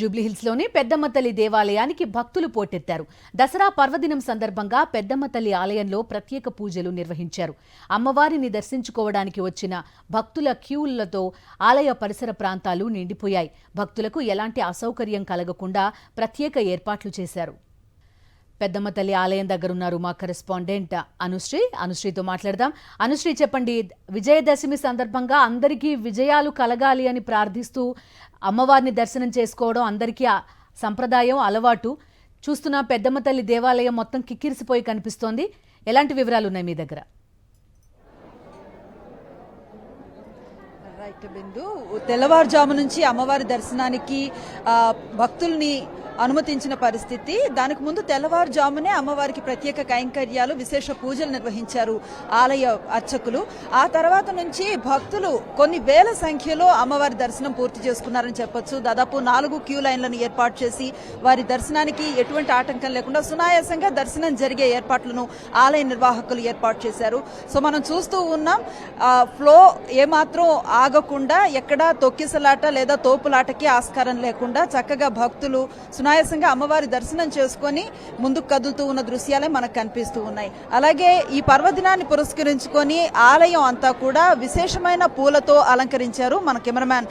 జూబ్లీహిల్స్లోని పెద్దమ్మ తల్లి దేవాలయానికి భక్తులు పోటెత్తారు. దసరా పర్వదినం సందర్భంగా పెద్దమ్మ తల్లి ఆలయంలో ప్రత్యేక పూజలు నిర్వహించారు. అమ్మవారిని దర్శించుకోవడానికి వచ్చిన భక్తుల క్యూలతో ఆలయ పరిసర ప్రాంతాలు నిండిపోయాయి. భక్తులకు ఎలాంటి అసౌకర్యం కలగకుండా ప్రత్యేక ఏర్పాట్లు చేశారు. పెద్దమ్మ తల్లి ఆలయం దగ్గరున్నారు మా కరెస్పాండెంట్ అనుశ్రీతో మాట్లాడదాం. అనుశ్రీ, చెప్పండి, విజయదశమి సందర్భంగా అందరికీ విజయాలు కలగాలి అని ప్రార్థిస్తూ అమ్మవారిని దర్శనం చేసుకోవడం అందరికీ సంప్రదాయం, అలవాటు. చూస్తున్న పెద్దమ్మ తల్లి దేవాలయం మొత్తం కిక్కిరిసిపోయి కనిపిస్తోంది. ఎలాంటి వివరాలు ఉన్నాయి మీ దగ్గర? రైట్ బిందు, తెల్లవారుజాము నుంచి అమ్మవారి దర్శనానికి భక్తుల్ని అనుమతించిన పరిస్థితి. దానికి ముందు తెల్లవారుజామునే అమ్మవారికి ప్రత్యేక కైంకర్యాలు, విశేష పూజలు నిర్వహించారు ఆలయ అర్చకులు. ఆ తర్వాత నుంచి భక్తులు కొన్ని వేల సంఖ్యలో అమ్మవారి దర్శనం పూర్తి చేసుకున్నారని చెప్పొచ్చు. దాదాపు 4 క్యూ లైన్లను ఏర్పాటు చేసి వారి దర్శనానికి ఎటువంటి ఆటంకం లేకుండా సునాయాసంగా దర్శనం జరిగే ఏర్పాట్లను ఆలయ నిర్వాహకులు ఏర్పాటు చేశారు. సో మనం చూస్తూ ఉన్నాం, ఫ్లో ఏమాత్రం ఆగకుండా, ఎక్కడా తొక్కిసలాట లేదా తోపులాటకి ఆస్కారం లేకుండా చక్కగా భక్తులు సునాయాసంగా అమ్మవారి దర్శనం చేసుకుని ముందుకు కదులుతూ ఉన్న దృశ్యాలే మనకు కనిపిస్తూ ఉన్నాయి. అలాగే ఈ పర్వదినాన్ని పురస్కరించుకొని ఆలయం అంతా కూడా విశేషమైన పూలతో అలంకరించారు. మన కెమెరామ్యాన్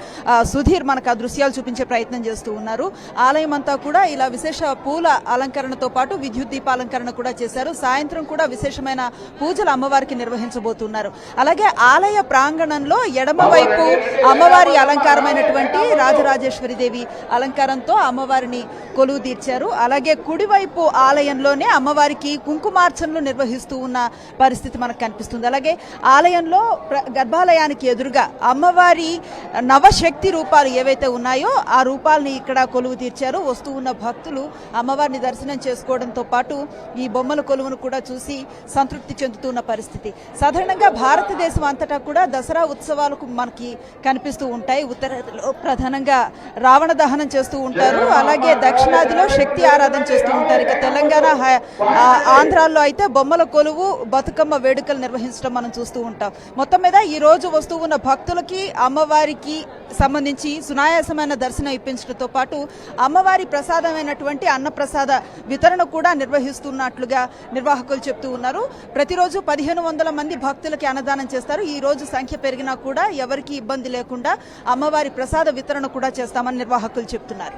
సుధీర్ మనకు ఆ దృశ్యాలు చూపించే ప్రయత్నం చేస్తూ ఉన్నారు. ఆలయం అంతా కూడా ఇలా విశేష పూల అలంకరణతో పాటు విద్యుత్ దీపాలంకరణ కూడా చేశారు. సాయంత్రం కూడా విశేషమైన పూజలు అమ్మవారికి నిర్వహించబోతున్నారు. అలాగే ఆలయ ప్రాంగణంలో ఎడమ వైపు అమ్మవారి అలంకారమైనటువంటి రాజరాజేశ్వరిదేవి అలంకారంతో అమ్మవారిని కొలువు తీర్చారు. అలాగే కుడివైపు ఆలయంలోనే అమ్మవారికి కుంకుమార్చనలు నిర్వహిస్తూ ఉన్న పరిస్థితి మనకు కనిపిస్తుంది. అలాగే ఆలయంలో గర్భాలయానికి ఎదురుగా అమ్మవారి నవశక్తి రూపాలు ఏవైతే ఉన్నాయో ఆ రూపాలని ఇక్కడ కొలువు తీర్చారు. వస్తూ ఉన్న భక్తులు అమ్మవారిని దర్శనం చేసుకోవడంతో పాటు ఈ బొమ్మల కొలువును కూడా చూసి సంతృప్తి చెందుతున్న పరిస్థితి. సాధారణంగా భారతదేశం అంతటా కూడా దసరా ఉత్సవాలకు మనకి కనిపిస్తూ ఉంటాయి. ఉత్తరాదిలో ప్రధానంగా రావణ దహనం చేస్తూ ఉంటారు. అలాగే దక్షిణాదిలో శక్తి ఆరాధన చేస్తూ ఉంటారు. ఇక తెలంగాణ, ఆంధ్రాల్లో అయితే బొమ్మల కొలువు, బతుకమ్మ వేడుకలు నిర్వహించడం మనం చూస్తూ ఉంటాం. మొత్తం మీద ఈ రోజు వస్తూ ఉన్న భక్తులకి అమ్మవారికి సంబంధించి సునాయాసమైన దర్శనం ఇప్పించడంతో పాటు అమ్మవారి ప్రసాదమైనటువంటి అన్నప్రసాద వితరణ కూడా నిర్వహిస్తున్నట్లుగా నిర్వాహకులు చెప్తూ ఉన్నారు. ప్రతిరోజు 1500 మంది భక్తులకి అన్నదానం చేస్తారు. ఈ రోజు సంఖ్య పెరిగినా కూడా ఎవరికి ఇబ్బంది లేకుండా అమ్మవారి ప్రసాద వితరణ కూడా చేస్తామని నిర్వాహకులు చెప్తున్నారు.